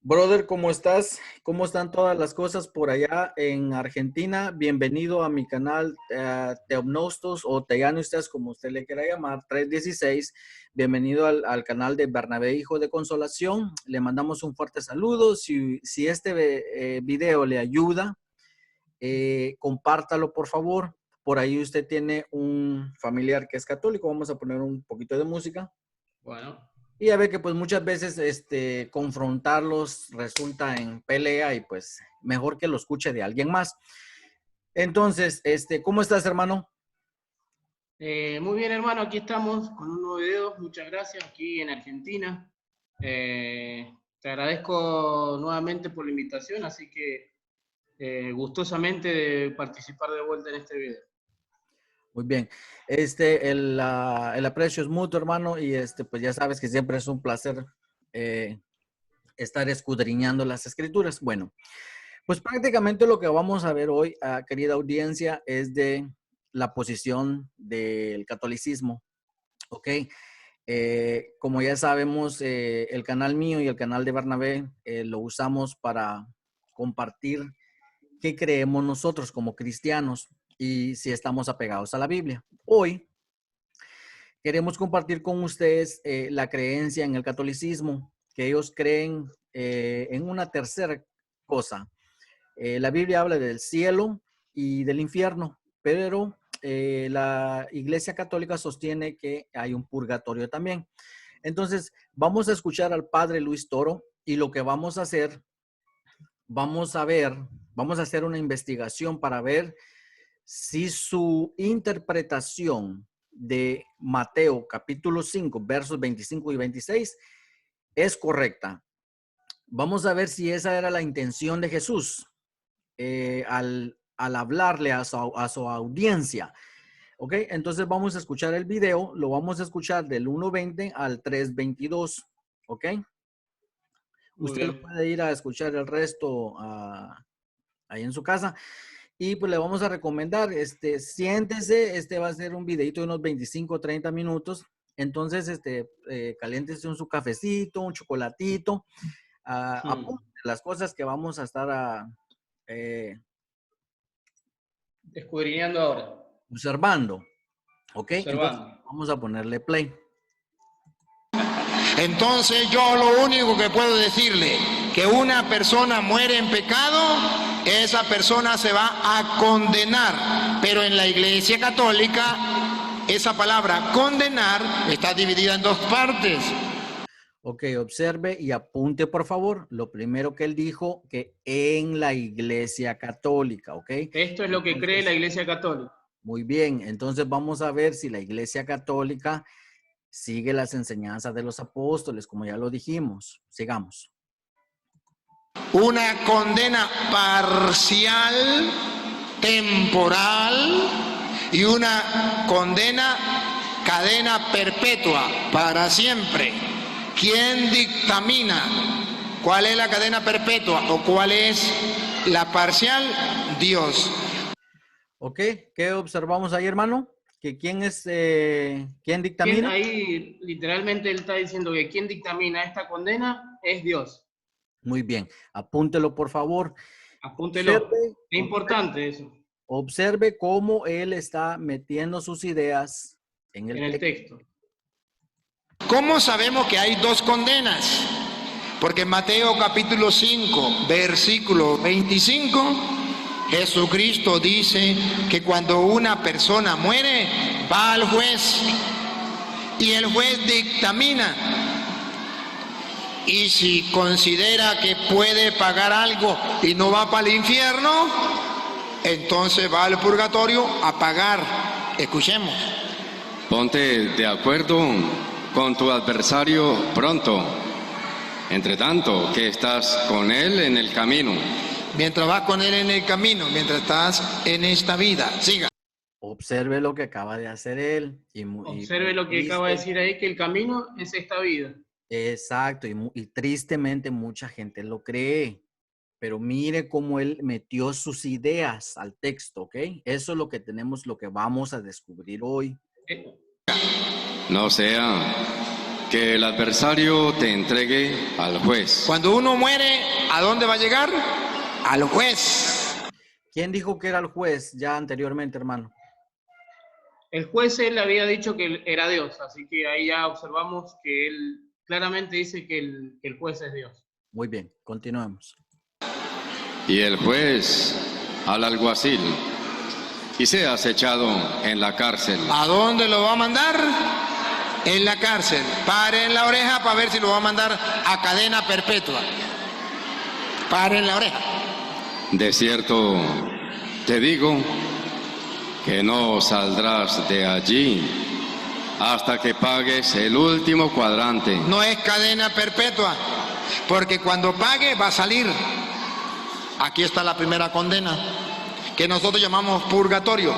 Brother, ¿cómo estás? ¿Cómo están todas las cosas por allá en Argentina? Bienvenido a mi canal Teomnostos o Teyanistas, como usted le quiera llamar, 316. Bienvenido al canal de Bernabé, Hijo de Consolación. Le mandamos un fuerte saludo. Si este video le ayuda, compártalo, por favor. Por ahí usted tiene un familiar que es católico. Vamos a poner un poquito de música. Bueno, Y a ver que pues muchas veces confrontarlos resulta en pelea y pues mejor que lo escuche de alguien más. Entonces, ¿cómo estás, hermano? muy bien, hermano, aquí estamos con un nuevo video. Muchas gracias, aquí en Argentina. Te agradezco nuevamente por la invitación, así que gustosamente de participar de vuelta en este video. Muy bien. El aprecio es mutuo, hermano, y pues ya sabes que siempre es un placer estar escudriñando las escrituras. Bueno, pues prácticamente lo que vamos a ver hoy, querida audiencia, es de la posición del catolicismo. ¿Ok? Como ya sabemos, el canal mío y el canal de Bernabé lo usamos para compartir qué creemos nosotros como cristianos y si estamos apegados a la Biblia. Hoy queremos compartir con ustedes la creencia en el catolicismo, que ellos creen en una tercera cosa. La Biblia habla del cielo y del infierno, pero la Iglesia Católica sostiene que hay un purgatorio también. Entonces, vamos a escuchar al padre Luis Toro y lo que vamos a hacer, vamos a hacer una investigación para ver si su interpretación de Mateo capítulo 5, versos 25 y 26 es correcta. Vamos a ver si esa era la intención de Jesús al hablarle a su audiencia. ¿Ok? Entonces vamos a escuchar el video, lo vamos a escuchar del 1:20 al 3:22. ¿Ok? Muy Usted lo bien. puede ir a escuchar el resto ahí en su casa. Y pues le vamos a recomendar, siéntese, va a ser un videito de unos 25 o 30 minutos. Entonces, caliéntese su cafecito, un chocolatito, apunte las cosas que vamos a estar Escudriñando ahora. observando. ¿Ok? Entonces, Observando. vamos a ponerle play. Entonces yo lo único que puedo decirle, que una persona muere en pecado, esa persona se va a condenar. Pero en la Iglesia Católica, esa palabra condenar está dividida en dos partes. Ok, observe y apunte, por favor, lo primero que él dijo, que en la Iglesia Católica, ¿ok? Esto es lo que cree la Iglesia Católica. Muy bien, entonces vamos a ver si la Iglesia Católica sigue las enseñanzas de los apóstoles, como ya lo dijimos. Sigamos. Una condena parcial, temporal, y una condena cadena perpetua, para siempre. ¿Quién dictamina cuál es la cadena perpetua o cuál es la parcial? Dios. Ok, ¿qué observamos ahí, hermano? ¿Que quién dictamina? Ahí literalmente él está diciendo que quien dictamina esta condena es Dios. Muy bien, apúntelo, por favor. Apúntelo. Es importante eso. Observe cómo él está metiendo sus ideas en el texto. ¿Cómo sabemos que hay dos condenas? Porque en Mateo capítulo 5, versículo 25, Jesucristo dice que cuando una persona muere, va al juez y el juez dictamina. Y si considera que puede pagar algo y no va para el infierno, entonces va al purgatorio a pagar. Escuchemos. Ponte de acuerdo con tu adversario pronto, entre tanto que estás con él en el camino. Mientras vas con él en el camino, mientras estás en esta vida, siga. Observe lo que acaba de hacer él. Observe lo que acaba de decir ahí, que el camino es esta vida. Exacto, y tristemente mucha gente lo cree. Pero mire cómo él metió sus ideas al texto, ¿ok? Eso es lo que tenemos, lo que vamos a descubrir hoy. No sea que el adversario te entregue al juez. Cuando uno muere, ¿a dónde va a llegar? Al juez. ¿Quién dijo que era el juez ya anteriormente, hermano? El juez, él había dicho que él era Dios, así que ahí ya observamos que él claramente dice que el juez es Dios. Muy bien, continuemos. Y el juez al alguacil, y seas echado en la cárcel. ¿A dónde lo va a mandar? En la cárcel. Paren la oreja para ver si lo va a mandar a cadena perpetua. Paren la oreja. De cierto te digo que no saldrás de allí hasta que pagues el último cuadrante. No es cadena perpetua, porque cuando pague va a salir. Aquí está la primera condena, que nosotros llamamos purgatorio.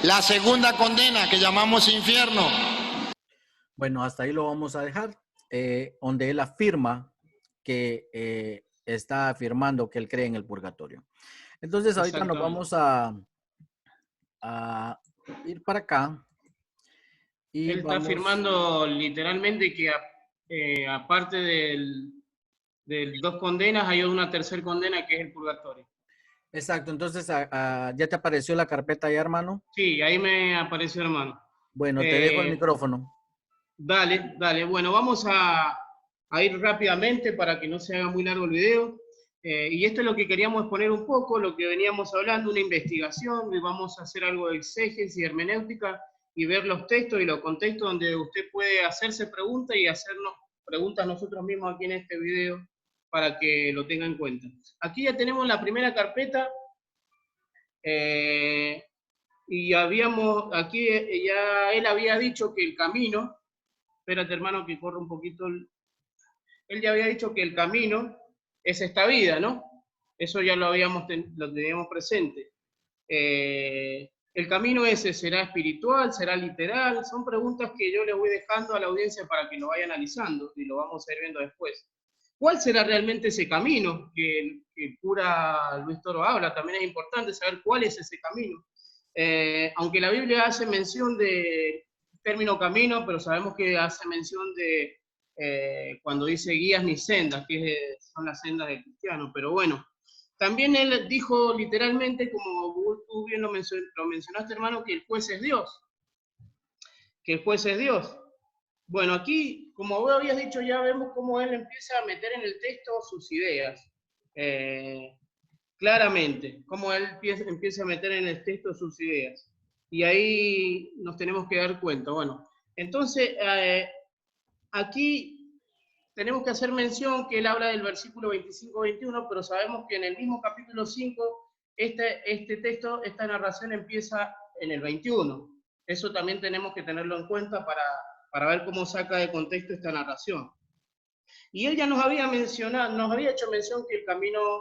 La segunda condena, que llamamos infierno. Bueno, hasta ahí lo vamos a dejar, donde él afirma que está afirmando que él cree en el purgatorio. Entonces, ahorita nos vamos a ir para acá. Y él está afirmando literalmente que aparte de dos condenas, hay una tercera condena que es el purgatorio. Exacto, entonces, ¿ya te apareció la carpeta ya, hermano? Sí, ahí me apareció, hermano. Bueno, te dejo el micrófono. Dale, dale. Bueno, vamos a ir rápidamente para que no se haga muy largo el video. Y esto es lo que queríamos exponer un poco, lo que veníamos hablando, una investigación, y vamos a hacer algo de exégesis y hermenéutica y ver los textos y los contextos donde usted puede hacerse preguntas y hacernos preguntas nosotros mismos aquí en este video para que lo tenga en cuenta. Aquí ya tenemos la primera carpeta y aquí ya él había dicho que el camino, espérate hermano que corre un poquito, él ya había dicho que el camino es esta vida, ¿no? Eso ya lo teníamos presente. El camino ese será espiritual, será literal, son preguntas que yo le voy dejando a la audiencia para que lo vaya analizando y lo vamos a ir viendo después. ¿Cuál será realmente ese camino que el cura Luis Toro habla? También es importante saber cuál es ese camino. Aunque la Biblia hace mención del término camino, pero sabemos que hace mención de cuando dice guías ni sendas, que son las sendas del cristiano. Pero bueno, también él dijo literalmente, como tú bien lo mencionaste, hermano, que el juez es Dios. Que el juez es Dios. Bueno, aquí, como vos habías dicho, ya vemos cómo él empieza a meter en el texto sus ideas. Claramente, cómo él empieza a meter en el texto sus ideas. Y ahí nos tenemos que dar cuenta. Bueno, entonces, aquí tenemos que hacer mención que él habla del versículo 25-21, pero sabemos que en el mismo capítulo 5, este texto, esta narración empieza en el 21. Eso también tenemos que tenerlo en cuenta para ver cómo saca de contexto esta narración. Y él ya nos había hecho mención que el camino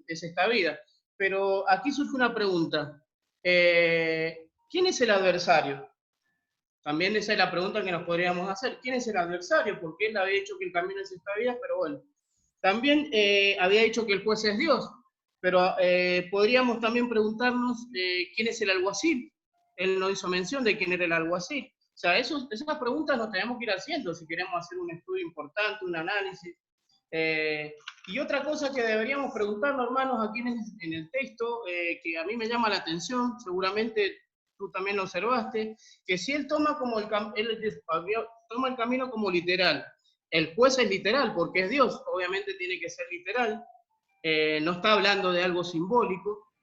es esta vida. Pero aquí surge una pregunta. ¿Quién es el adversario? También esa es la pregunta que nos podríamos hacer. ¿Quién es el adversario? Porque él había dicho que el camino es esta vida, pero bueno. También había dicho que el juez es Dios, pero podríamos también preguntarnos quién es el alguacil. Él no hizo mención de quién era el alguacil. O sea, esas preguntas nos tenemos que ir haciendo si queremos hacer un estudio importante, un análisis. Y otra cosa que deberíamos preguntarnos, hermanos, aquí en el texto, que a mí me llama la atención, seguramente tú también lo observaste, que si él toma el camino como literal, el juez es literal porque es Dios, obviamente tiene que ser literal, no está hablando de algo simbólico.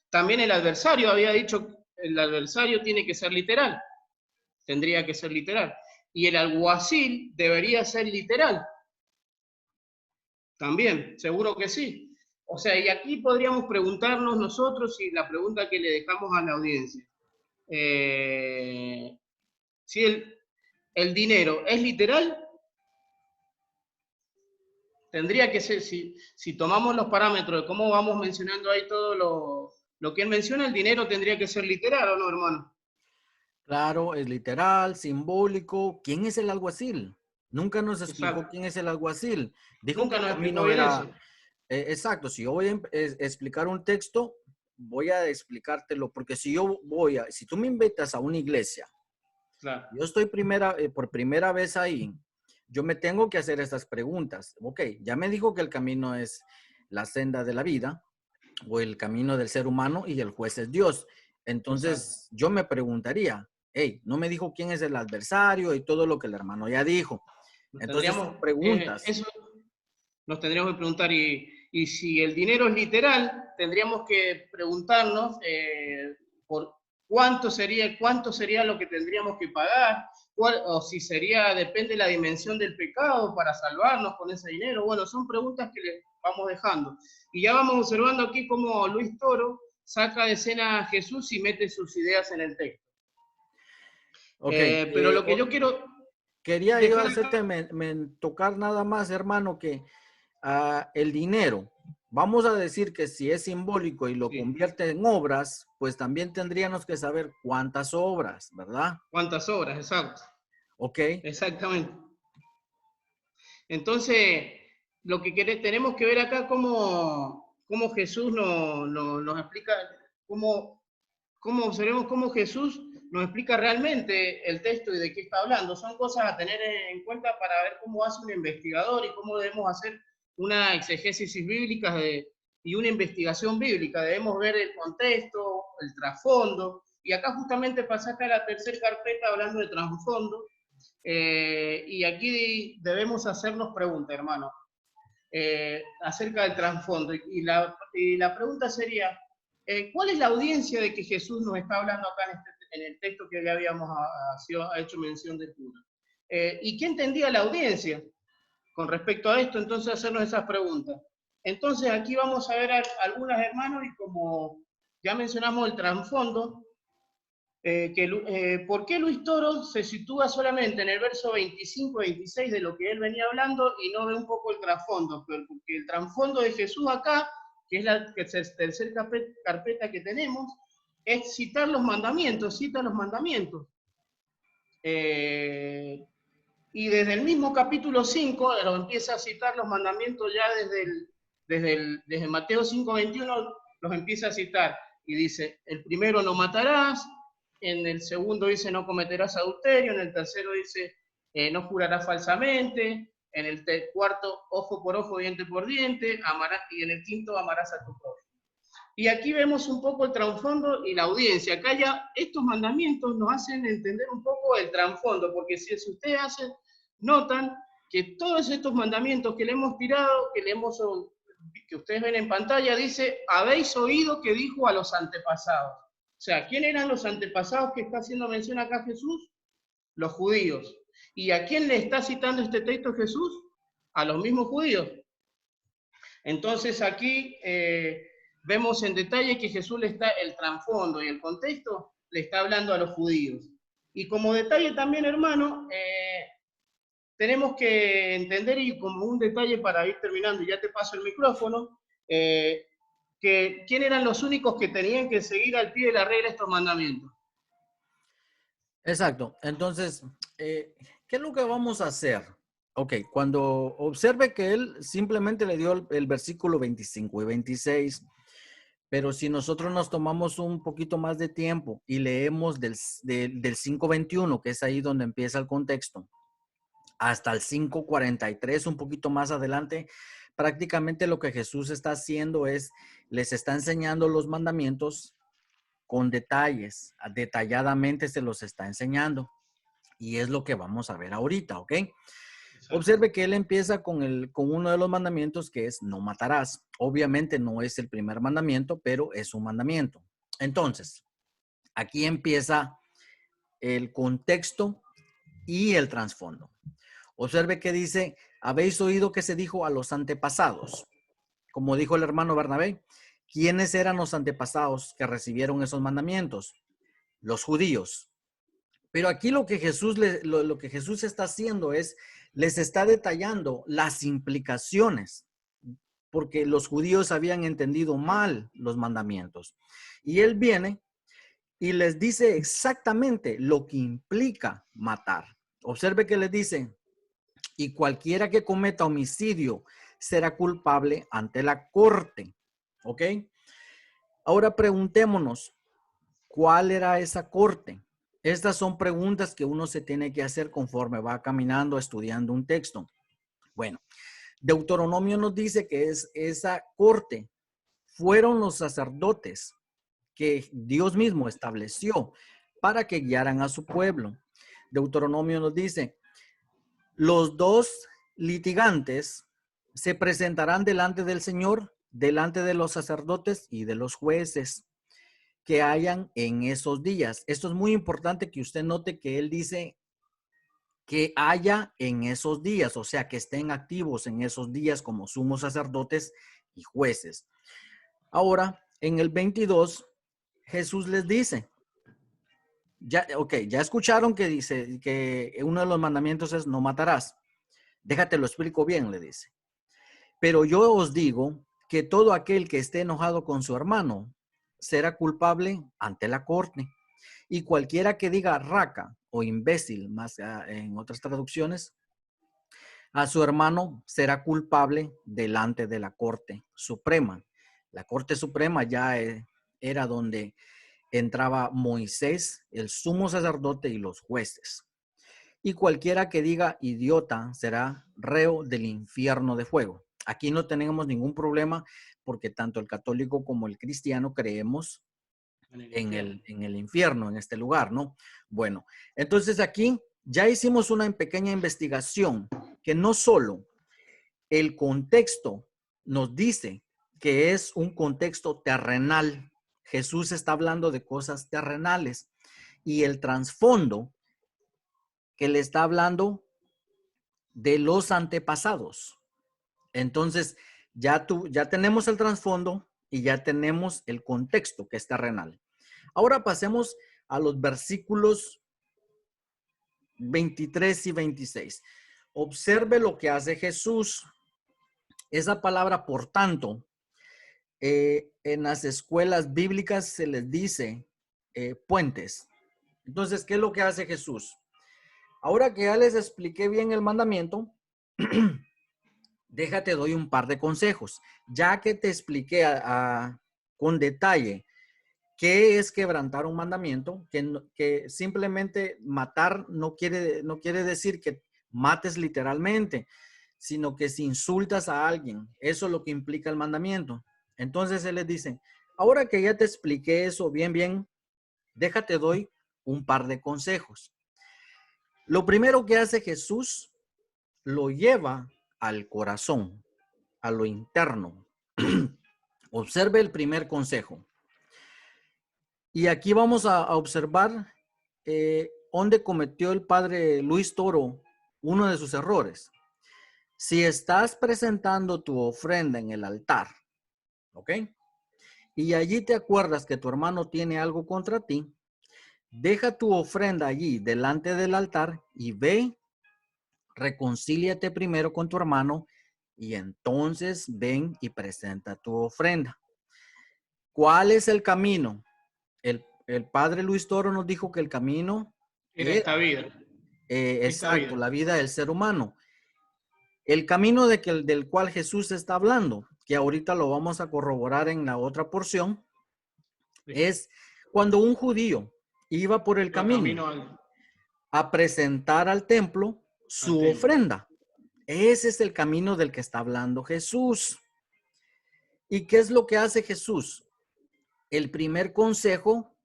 También el adversario había dicho, el adversario tiene que ser literal, tendría que ser literal, y el alguacil debería ser literal, también, seguro que sí. O sea, y aquí podríamos preguntarnos nosotros, y la pregunta que le dejamos a la audiencia, si el dinero es literal, tendría que ser, si tomamos los parámetros de cómo vamos mencionando ahí todo lo que él menciona, el dinero tendría que ser literal, ¿o no, hermano? Claro, es literal, simbólico. ¿Quién es el alguacil? Nunca nos explicó Exacto. quién es el alguacil. Dijo Nunca que nos el camino explicó bien era... eso. Exacto, si yo voy a explicar un texto, voy a explicártelo, porque si tú me invitas a una iglesia Claro. Yo estoy por primera vez ahí. Yo me tengo que hacer estas preguntas. Ok, ya me dijo que el camino es la senda de la vida o el camino del ser humano y el juez es Dios. Entonces, Exacto. yo me preguntaría, hey, no me dijo quién es el adversario y todo lo que el hermano ya dijo. Nos Entonces, son tendríamos, preguntas. eso nos tendríamos que preguntar, y si el dinero es literal, tendríamos que preguntarnos por cuánto sería lo que tendríamos que pagar, o si sería, depende de la dimensión del pecado para salvarnos con ese dinero. Bueno, son preguntas que le vamos dejando. Y ya vamos observando aquí cómo Luis Toro saca de escena a Jesús y mete sus ideas en el texto. Ok, Pero lo que yo quiero quería yo dejar hacerte acá, tocar nada más, hermano, que el dinero, vamos a decir que si es simbólico y lo sí, convierte en obras, pues también tendríamos que saber cuántas obras, ¿verdad? cuántas horas, exacto, Ok, exactamente. Entonces, lo que tenemos que ver acá cómo Jesús nos explica, cómo observemos cómo Jesús nos explica realmente el texto y de qué está hablando. Son cosas a tener en cuenta para ver cómo hace un investigador y cómo debemos hacer una exegesis bíblica y una investigación bíblica. Debemos ver el contexto, el trasfondo. Y acá justamente pasaste a la tercera carpeta hablando de trasfondo. Y aquí debemos hacernos preguntas, hermano, acerca del trasfondo. Y la pregunta sería, ¿cuál es la audiencia de que Jesús nos está hablando acá en el texto que ya habíamos hecho mención de cura? ¿Y qué entendía la audiencia con respecto a esto? Entonces, hacernos esas preguntas. Entonces, aquí vamos a ver algunas, hermanos, y como ya mencionamos el trasfondo, ¿por qué Luis Toro se sitúa solamente en el verso 25-26 de lo que él venía hablando y no ve un poco el trasfondo? Porque el trasfondo de Jesús acá, que es la tercera carpeta que tenemos, es citar los mandamientos, cita los mandamientos. Y desde el mismo capítulo 5, lo empieza a citar los mandamientos ya desde Mateo 5:21, los empieza a citar. Y dice, el primero, no matarás; en el segundo dice, no cometerás adulterio; en el tercero dice, no jurarás falsamente; en el cuarto, ojo por ojo, diente por diente; y en el quinto, amarás a tu prójimo. Y aquí vemos un poco el trasfondo y la audiencia. Acá ya estos mandamientos nos hacen entender un poco el trasfondo, porque si ustedes notan que todos estos mandamientos que le hemos tirado, que ustedes ven en pantalla, dice, habéis oído que dijo a los antepasados. O sea, ¿quién eran los antepasados que está haciendo mención acá Jesús? Los judíos. ¿Y a quién le está citando este texto Jesús? A los mismos judíos. Entonces aquí vemos en detalle que Jesús le está, el trasfondo y el contexto, le está hablando a los judíos. Y como detalle también, hermano, tenemos que entender, y como un detalle para ir terminando, y ya te paso el micrófono, que quién eran los únicos que tenían que seguir al pie de la regla estos mandamientos. exacto. Entonces, ¿qué es lo que vamos a hacer? Ok, cuando observe que él simplemente le dio el versículo 25 y 26, pero si nosotros nos tomamos un poquito más de tiempo y leemos del 5:21, que es ahí donde empieza el contexto, hasta el 5:43, un poquito más adelante, prácticamente lo que Jesús está haciendo es, les está enseñando los mandamientos con detalles, detalladamente se los está enseñando. Y es lo que vamos a ver ahorita, ¿ok? Observe que él empieza con uno de los mandamientos, que es no matarás. Obviamente no es el primer mandamiento, pero es un mandamiento. Entonces, aquí empieza el contexto y el trasfondo. Observe que dice, habéis oído que se dijo a los antepasados. Como dijo el hermano Bernabé, ¿quiénes eran los antepasados que recibieron esos mandamientos? Los judíos. Pero aquí lo que Jesús está haciendo es, les está detallando las implicaciones, porque los judíos habían entendido mal los mandamientos. Y él viene y les dice exactamente lo que implica matar. Observe que les dice, y cualquiera que cometa homicidio será culpable ante la corte. ¿Ok? Ahora preguntémonos, ¿cuál era esa corte? Estas son preguntas que uno se tiene que hacer conforme va caminando, estudiando un texto. Bueno, Deuteronomio nos dice que esa corte fueron los sacerdotes que Dios mismo estableció para que guiaran a su pueblo. Deuteronomio nos dice, los dos litigantes se presentarán delante del Señor, delante de los sacerdotes y de los jueces que hayan en esos días. Esto es muy importante que usted note que él dice que haya en esos días, o sea, que estén activos en esos días como sumos sacerdotes y jueces. Ahora, en el 22, Jesús les dice, ya escucharon que dice que uno de los mandamientos es no matarás. Déjate lo explico bien, le dice. Pero yo os digo que todo aquel que esté enojado con su hermano será culpable ante la corte. Y cualquiera que diga raca o imbécil, más en otras traducciones, a su hermano será culpable delante de la Corte Suprema. La Corte Suprema ya era donde entraba Moisés, el sumo sacerdote y los jueces. Y cualquiera que diga idiota será reo del infierno de fuego. Aquí no tenemos ningún problema porque tanto el católico como el cristiano creemos en el infierno, en este lugar, ¿no? Bueno, entonces aquí ya hicimos una pequeña investigación que no solo el contexto nos dice que es un contexto terrenal. Jesús está hablando de cosas terrenales y el trasfondo que le está hablando de los antepasados. Entonces, ya tenemos el trasfondo y ya tenemos el contexto que es terrenal. Ahora pasemos a los versículos 23 y 26. Observe lo que hace Jesús. Esa palabra, por tanto, en las escuelas bíblicas se les dice puentes. Entonces, ¿qué es lo que hace Jesús? Ahora que ya les expliqué bien el mandamiento, déjate doy un par de consejos. Ya que te expliqué con detalle qué es quebrantar un mandamiento, que simplemente matar no quiere decir que mates literalmente, sino que si insultas a alguien, eso es lo que implica el mandamiento. Entonces él les dice, ahora que ya te expliqué eso bien, déjate doy un par de consejos. Lo primero que hace Jesús, lo lleva al corazón, a lo interno. Observe el primer consejo. Y aquí vamos a observar dónde cometió el padre Luis Toro uno de sus errores. Si estás presentando tu ofrenda en el altar, ¿ok? Y allí te acuerdas que tu hermano tiene algo contra ti, deja tu ofrenda allí delante del altar y ve, reconcíliate primero con tu hermano y entonces ven y presenta tu ofrenda. ¿Cuál es el camino? El padre Luis Toro nos dijo que el camino era esta vida. Exacto, la vida del ser humano. El camino del cual Jesús está hablando, que ahorita lo vamos a corroborar en la otra porción, es cuando un judío iba por el camino a presentar al templo su ofrenda. Ese es el camino del que está hablando Jesús. ¿Y qué es lo que hace Jesús? El primer consejo,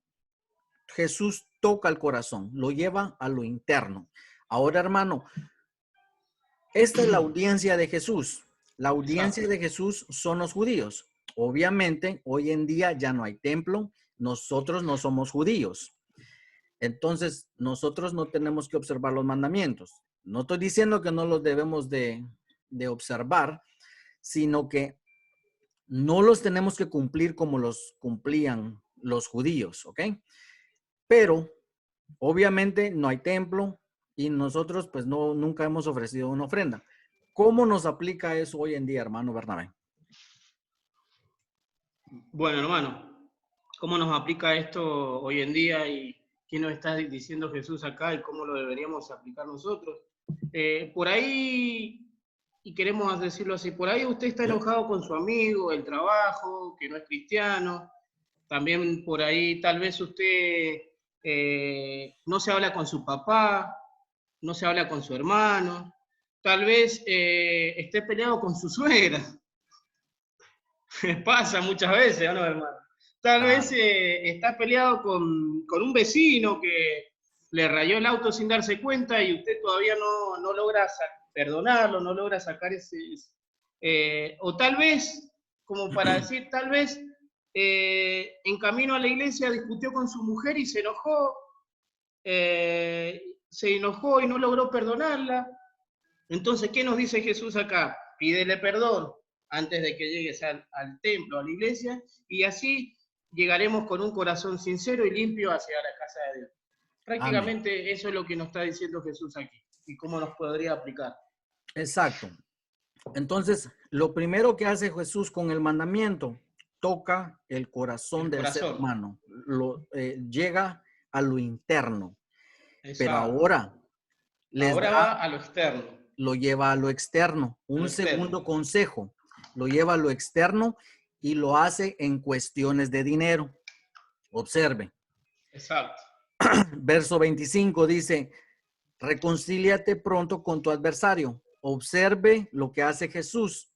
Jesús toca el corazón, lo lleva a lo interno. Ahora, hermano, esta es la audiencia de Jesús. La audiencia de Jesús son los judíos. Obviamente, hoy en día ya no hay templo. Nosotros no somos judíos. Entonces, nosotros no tenemos que observar los mandamientos. No estoy diciendo que no los debemos de observar, sino que no los tenemos que cumplir como los cumplían los judíos, ¿ok? Pero, obviamente, no hay templo y nosotros, pues, nunca hemos ofrecido una ofrenda. ¿Cómo nos aplica eso hoy en día, hermano Bernabé? Bueno, hermano, ¿cómo nos aplica esto hoy en día y qué nos está diciendo Jesús acá y cómo lo deberíamos aplicar nosotros? Por ahí, y queremos decirlo así, por ahí usted está enojado con su amigo, el trabajo, que no es cristiano. También por ahí tal vez usted no se habla con su papá, no se habla con su hermano, tal vez esté peleado con su suegra. Pasa muchas veces, ¿no, hermano? Tal vez está peleado con un vecino que le rayó el auto sin darse cuenta y usted todavía no logra perdonarlo, no logra sacar ese... o tal vez, como para decir, tal vez en camino a la iglesia discutió con su mujer y se enojó y no logró perdonarla. Entonces, ¿qué nos dice Jesús acá? Pídele perdón antes de que llegues al templo, a la iglesia, y así llegaremos con un corazón sincero y limpio hacia la casa de Dios. Prácticamente Amén. eso es lo que nos está diciendo Jesús aquí y cómo nos podría aplicar. Exacto. Entonces, lo primero que hace Jesús con el mandamiento, toca el corazón del ser humano, llega a lo interno. Exacto. Pero ahora va a lo externo. Lo lleva a lo externo. Un segundo consejo, lo lleva a lo externo y lo hace en cuestiones de dinero. Observe. Exacto. Verso 25 dice, reconcíliate pronto con tu adversario. Observe lo que hace Jesús.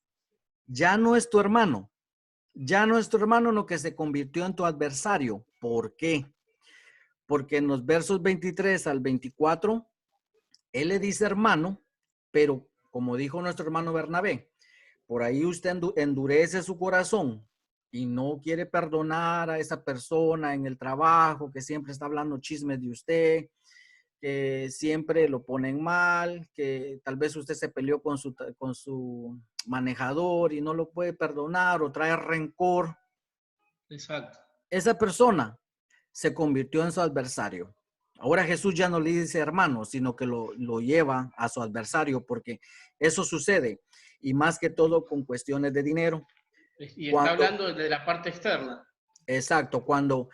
Ya no es tu hermano. Ya no es tu hermano lo que se convirtió en tu adversario. ¿Por qué? Porque en los versos 23 al 24, él le dice hermano, pero como dijo nuestro hermano Bernabé, por ahí usted endurece su corazón y no quiere perdonar a esa persona en el trabajo que siempre está hablando chismes de usted, que siempre lo ponen mal, que tal vez usted se peleó con su manejador y no lo puede perdonar o trae rencor. Exacto. Esa persona se convirtió en su adversario. Ahora Jesús ya no le dice hermano, sino que lo lleva a su adversario, porque eso sucede, y más que todo con cuestiones de dinero. Y está hablando de la parte externa. Exacto, cuando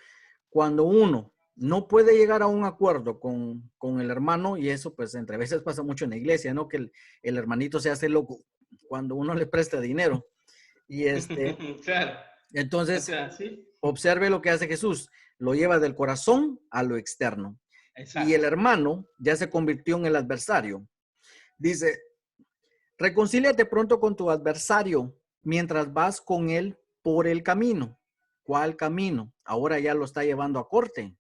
uno no puede llegar a un acuerdo con el hermano, y eso pues entre veces pasa mucho en la iglesia, ¿no? Que el hermanito se hace loco cuando uno le presta dinero. Y claro. Entonces, o sea, ¿sí? Observe lo que hace Jesús, lo lleva del corazón a lo externo. Exacto. Y el hermano ya se convirtió en el adversario. Dice, reconcíliate pronto con tu adversario mientras vas con él por el camino. ¿Cuál camino? Ahora ya lo está llevando a corte.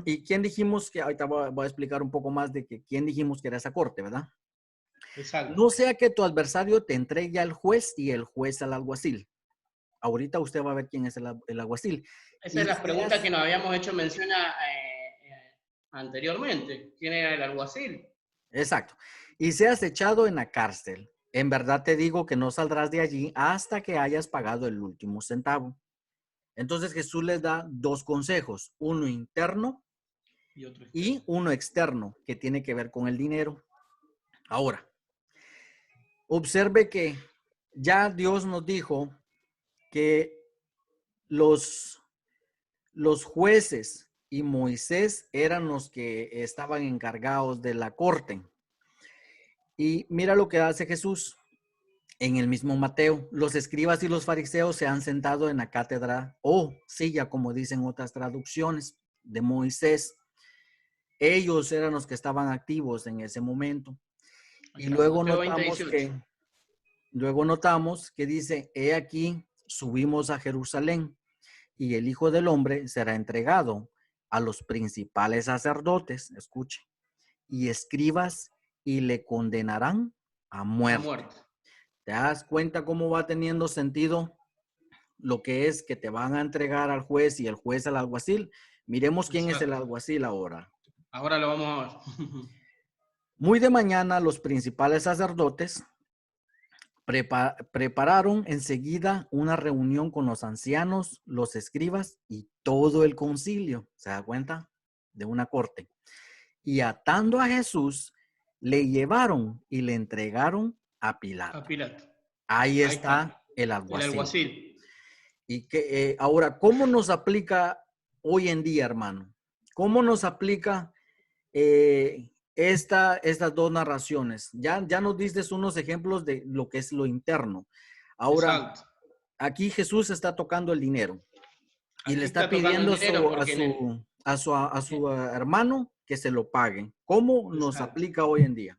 ¿Y quién dijimos que, ahorita voy a explicar un poco más de que quién dijimos que era esa corte, ¿verdad? Exacto. No sea que tu adversario te entregue al juez y el juez al alguacil. Ahorita usted va a ver quién es el alguacil. Esa es la pregunta que nos habíamos hecho mención anteriormente. ¿Quién era el alguacil? Exacto. Y seas echado en la cárcel. En verdad te digo que no saldrás de allí hasta que hayas pagado el último centavo. Entonces Jesús les da dos consejos, uno interno y uno externo, que tiene que ver con el dinero. Ahora, observe que ya Dios nos dijo que los jueces y Moisés eran los que estaban encargados de la corte. Y mira lo que hace Jesús en el mismo Mateo. Los escribas y los fariseos se han sentado en la cátedra o silla, como dicen otras traducciones, de Moisés. Ellos eran los que estaban activos en ese momento. Y luego notamos que dice, he aquí, subimos a Jerusalén y el Hijo del Hombre será entregado a los principales sacerdotes, escuche, y escribas y le condenarán a muerte. ¿Te das cuenta cómo va teniendo sentido lo que es que te van a entregar al juez y el juez al alguacil? Miremos quién es el alguacil ahora. Ahora lo vamos a ver. Muy de mañana los principales sacerdotes prepararon enseguida una reunión con los ancianos, los escribas y todo el concilio. ¿Se da cuenta? De una corte. Y atando a Jesús, le llevaron y le entregaron a Pilato. Ahí está el alguacil. El alguacil. Y que ahora, ¿cómo nos aplica hoy en día, hermano? ¿Cómo nos aplica estas dos narraciones? Ya nos diste unos ejemplos de lo que es lo interno. Ahora, aquí Jesús está tocando el dinero. Y le está pidiendo a su hermano que se lo pague. ¿Cómo nos Exacto. aplica hoy en día?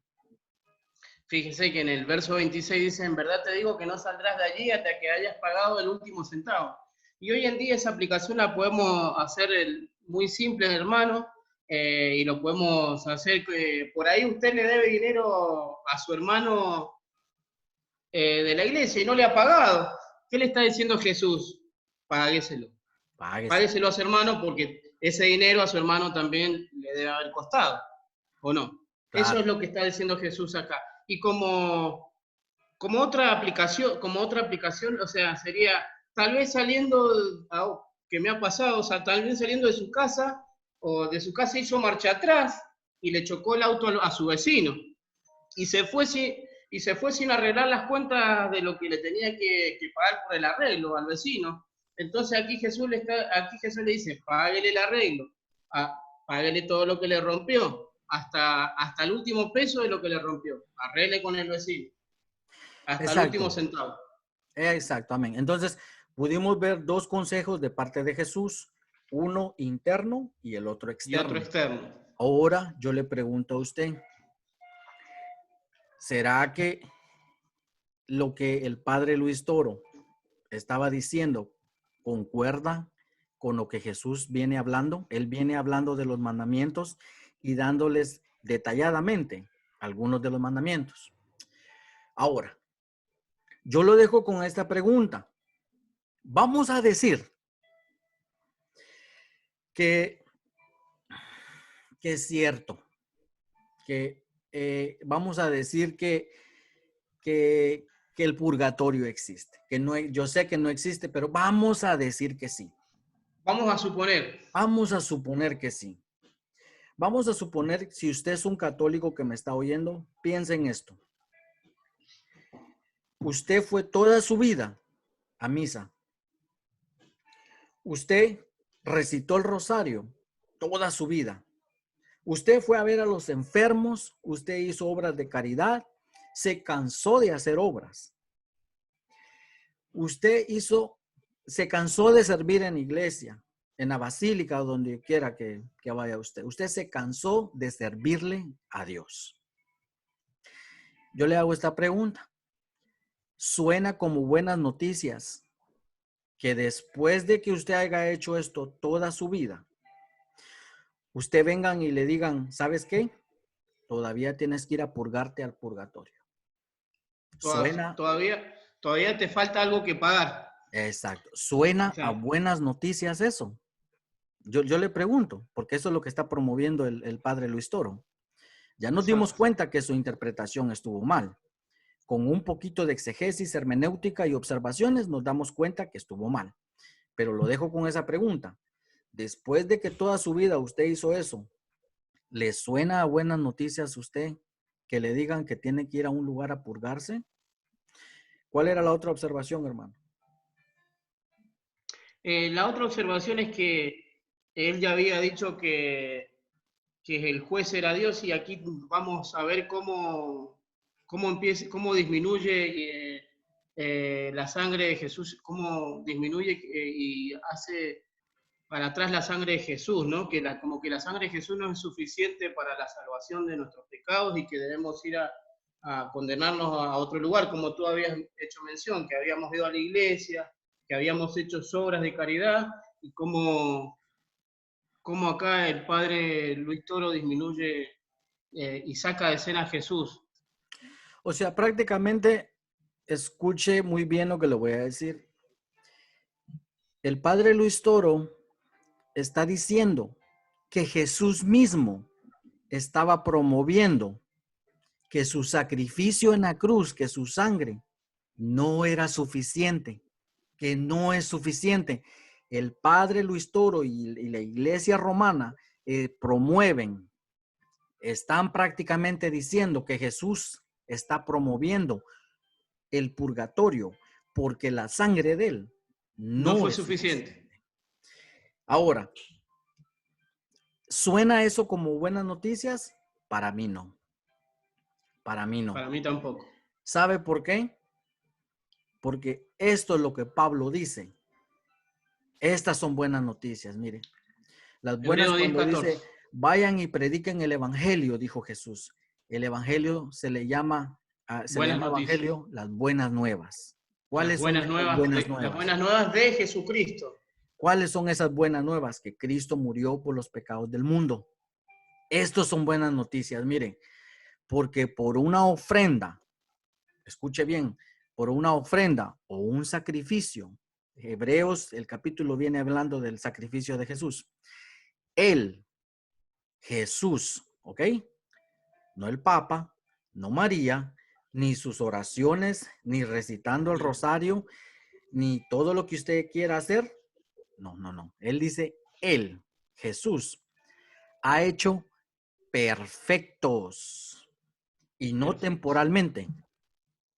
Fíjese que en el verso 26 dice, en verdad te digo que no saldrás de allí hasta que hayas pagado el último centavo. Y hoy en día esa aplicación la podemos hacer muy simple, hermano, y lo podemos hacer que por ahí usted le debe dinero a su hermano de la iglesia y no le ha pagado. ¿Qué le está diciendo Jesús? Págueselo. Páguese. Págueselo a su hermano porque ese dinero a su hermano también le debe haber costado, ¿o no? Claro. Eso es lo que está diciendo Jesús acá. Y como otra aplicación, o sea, sería tal vez saliendo, que me ha pasado, o sea, tal vez saliendo de su casa, o de su casa hizo marcha atrás y le chocó el auto a su vecino. Y se fue sin arreglar las cuentas de lo que le tenía que pagar por el arreglo al vecino. Entonces aquí Jesús le dice, páguele el arreglo, páguele todo lo que le rompió, hasta el último peso de lo que le rompió, arregle con el vecino, hasta el último centavo. Exacto, amén. Entonces, pudimos ver dos consejos de parte de Jesús, uno interno y el otro externo. Y otro externo. Ahora yo le pregunto a usted, ¿será que lo que el padre Luis Toro estaba diciendo concuerda con lo que Jesús viene hablando? Él viene hablando de los mandamientos y dándoles detalladamente algunos de los mandamientos. Ahora, yo lo dejo con esta pregunta. Vamos a decir que es cierto, que vamos a decir que el purgatorio existe, que no, yo sé que no existe, pero vamos a decir que sí. Vamos a suponer. Vamos a suponer que sí. Vamos a suponer, si usted es un católico que me está oyendo, piense en esto. Usted fue toda su vida a misa. Usted recitó el rosario toda su vida. Usted fue a ver a los enfermos, usted hizo obras de caridad, se cansó de hacer obras. Usted se cansó de servir en iglesia, en la basílica o donde quiera que vaya usted. Usted se cansó de servirle a Dios. Yo le hago esta pregunta. Suena como buenas noticias que después de que usted haya hecho esto toda su vida, usted vengan y le digan, ¿sabes qué? Todavía tienes que ir a purgarte al purgatorio. Todavía te falta algo que pagar. Exacto. ¿Suena Exacto. a buenas noticias eso? Yo le pregunto, porque eso es lo que está promoviendo el padre Luis Toro. Ya nos dimos cuenta que su interpretación estuvo mal. Con un poquito de exegesis, hermenéutica y observaciones nos damos cuenta que estuvo mal. Pero lo dejo con esa pregunta. Después de que toda su vida usted hizo eso, ¿le suena a buenas noticias a usted que le digan que tiene que ir a un lugar a purgarse? ¿Cuál era la otra observación, hermano? La otra observación es que él ya había dicho que el juez era Dios, y aquí vamos a ver cómo disminuye la sangre de Jesús, cómo disminuye y hace para atrás la sangre de Jesús, ¿no? Como que la sangre de Jesús no es suficiente para la salvación de nuestros pecados y que debemos ir a condenarnos a otro lugar, como tú habías hecho mención, que habíamos ido a la iglesia, que habíamos hecho obras de caridad, y cómo acá el padre Luis Toro disminuye y saca de escena a Jesús. O sea, prácticamente, escuche muy bien lo que le voy a decir. El padre Luis Toro está diciendo que Jesús mismo estaba promoviendo que su sacrificio en la cruz, que su sangre, no era suficiente, que no es suficiente. El padre Luis Toro y la iglesia romana promueven, están prácticamente diciendo que Jesús está promoviendo el purgatorio porque la sangre de él no fue es suficiente. Ahora, ¿suena eso como buenas noticias? Para mí no. Para mí no. Para mí tampoco. ¿Sabe por qué? Porque esto es lo que Pablo dice. Estas son buenas noticias, mire. Las buenas Hebreos 10, cuando 14. dice, vayan y prediquen el evangelio, dijo Jesús. El evangelio se le llama Buenas noticias. evangelio las buenas nuevas. Las ¿Cuáles son buenas esas nuevas, buenas las nuevas? buenas nuevas de Jesucristo. ¿Cuáles son esas buenas nuevas? Que Cristo murió por los pecados del mundo. Estos son buenas noticias, miren, porque por una ofrenda, escuche bien, por una ofrenda o un sacrificio, Hebreos, el capítulo viene hablando del sacrificio de Jesús. Él, Jesús, ¿ok? No el Papa, no María, ni sus oraciones, ni recitando el rosario, ni todo lo que usted quiera hacer. No, no, no. Él dice, Él, Jesús, ha hecho perfectos y no Perfectos. temporalmente,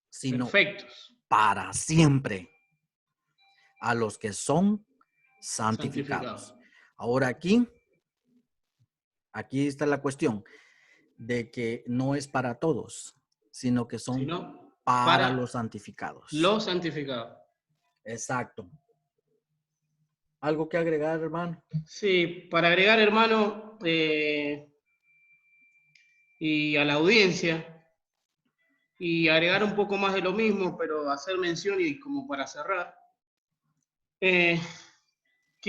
sino Perfectos. para siempre a los que son santificados. Ahora aquí está la cuestión de que no es para todos, sino que son Sino para para los santificados. los santificados. Exacto. ¿Algo que agregar, hermano? Sí, para agregar, hermano, y a la audiencia, y agregar un poco más de lo mismo, pero hacer mención y como para cerrar, que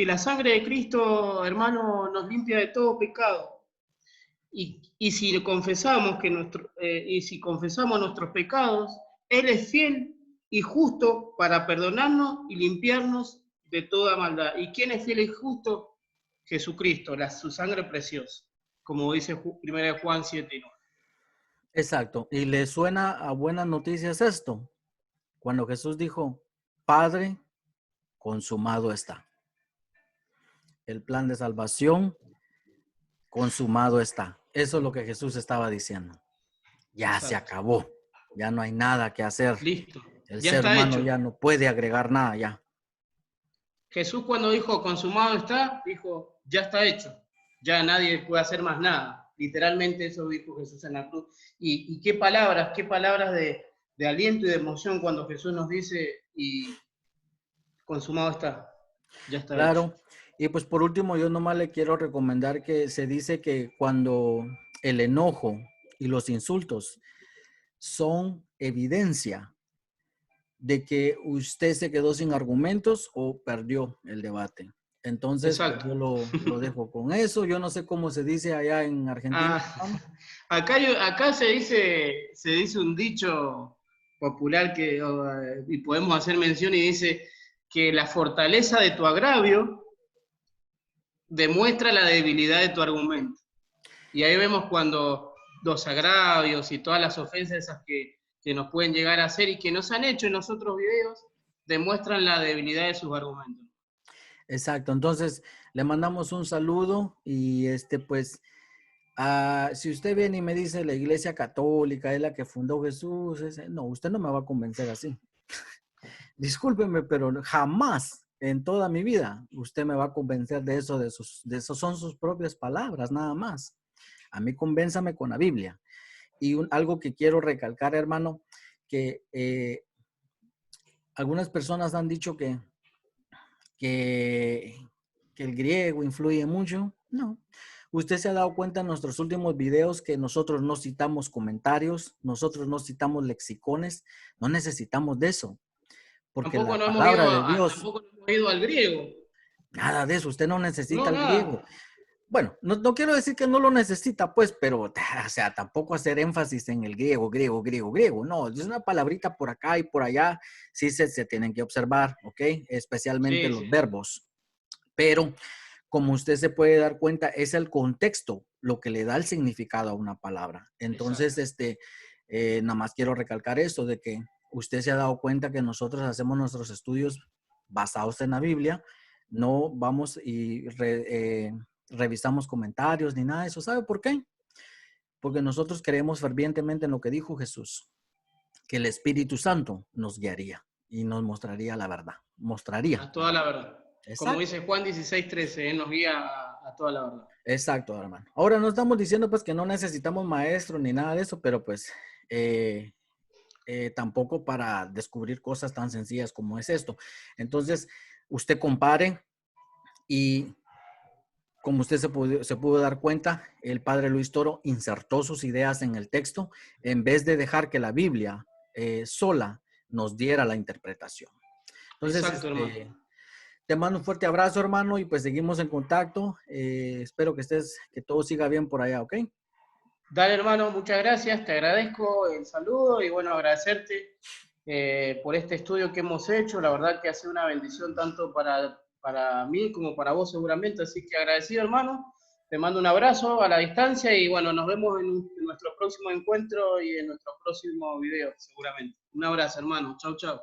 la sangre de Cristo, hermano, nos limpia de todo pecado. Y si confesamos si confesamos nuestros pecados, Él es fiel y justo para perdonarnos y limpiarnos de toda maldad. ¿Y quién es fiel y justo? Jesucristo, su sangre preciosa, como dice 1 Juan 7:9. Exacto. ¿Y le suena a buenas noticias esto? Cuando Jesús dijo, Padre, consumado está. El plan de salvación consumado está. Eso es lo que Jesús estaba diciendo. Ya Exacto. se acabó. Ya no hay nada que hacer. Listo. El Ya ser está humano hecho. ya no puede agregar nada ya. Jesús cuando dijo consumado está, dijo ya está hecho. Ya nadie puede hacer más nada. Literalmente eso dijo Jesús en la cruz. Y qué palabras de aliento y de emoción cuando Jesús nos dice y consumado está. Ya está hecho. Claro. Y pues por último, yo nomás le quiero recomendar que se dice que cuando el enojo y los insultos son evidencia de que usted se quedó sin argumentos o perdió el debate. Entonces, pues, Exacto. yo lo dejo con eso. Yo no sé cómo se dice allá en Argentina. Acá se dice un dicho popular y podemos hacer mención y dice que la fortaleza de tu agravio demuestra la debilidad de tu argumento. Y ahí vemos cuando los agravios y todas las ofensas esas que nos pueden llegar a hacer y que nos han hecho en los otros videos, demuestran la debilidad de sus argumentos. Exacto. Entonces, le mandamos un saludo y pues, si usted viene y me dice la Iglesia Católica es la que fundó Jesús, no, usted no me va a convencer así. Discúlpeme, pero jamás en toda mi vida usted me va a convencer de eso, de eso son sus propias palabras, nada más. A mí convénzame con la Biblia. Y algo que quiero recalcar, hermano, que algunas personas han dicho que el griego influye mucho. No. Usted se ha dado cuenta en nuestros últimos videos que nosotros no citamos comentarios, nosotros no citamos lexicones, no necesitamos de eso. Porque Tampoco la no palabra de Dios, tampoco no hemos ido al griego. nada de eso, usted no necesita No, el griego. nada. Bueno, no quiero decir que no lo necesita, pues, pero, o sea, tampoco hacer énfasis en el griego. No, es una palabrita por acá y por allá, sí se tienen que observar, ¿ok? Especialmente Sí, los sí. verbos. Pero, como usted se puede dar cuenta, es el contexto lo que le da el significado a una palabra. Entonces, nada más quiero recalcar esto, de que usted se ha dado cuenta que nosotros hacemos nuestros estudios basados en la Biblia, no vamos y revisamos comentarios ni nada de eso. ¿Sabe por qué? Porque nosotros creemos fervientemente en lo que dijo Jesús, que el Espíritu Santo nos guiaría y nos mostraría la verdad. A toda la verdad. Como Exacto. dice Juan 16:13, Él nos guía a toda la verdad. Exacto, hermano. Ahora no estamos diciendo pues que no necesitamos maestro ni nada de eso, pero pues tampoco para descubrir cosas tan sencillas como es esto. Entonces, usted compare y como usted se pudo dar cuenta, el padre Luis Toro insertó sus ideas en el texto en vez de dejar que la Biblia sola nos diera la interpretación. Entonces, Exacto, hermano. te mando un fuerte abrazo, hermano, y pues seguimos en contacto. Espero que todo siga bien por allá, ¿ok? Dale, hermano, muchas gracias, te agradezco el saludo y bueno, agradecerte por este estudio que hemos hecho. La verdad que ha sido una bendición tanto para mí como para vos seguramente, así que agradecido, hermano. Te mando un abrazo a la distancia y bueno, nos vemos en nuestro próximo encuentro y en nuestro próximo video seguramente. Un abrazo, hermano. Chau, chau.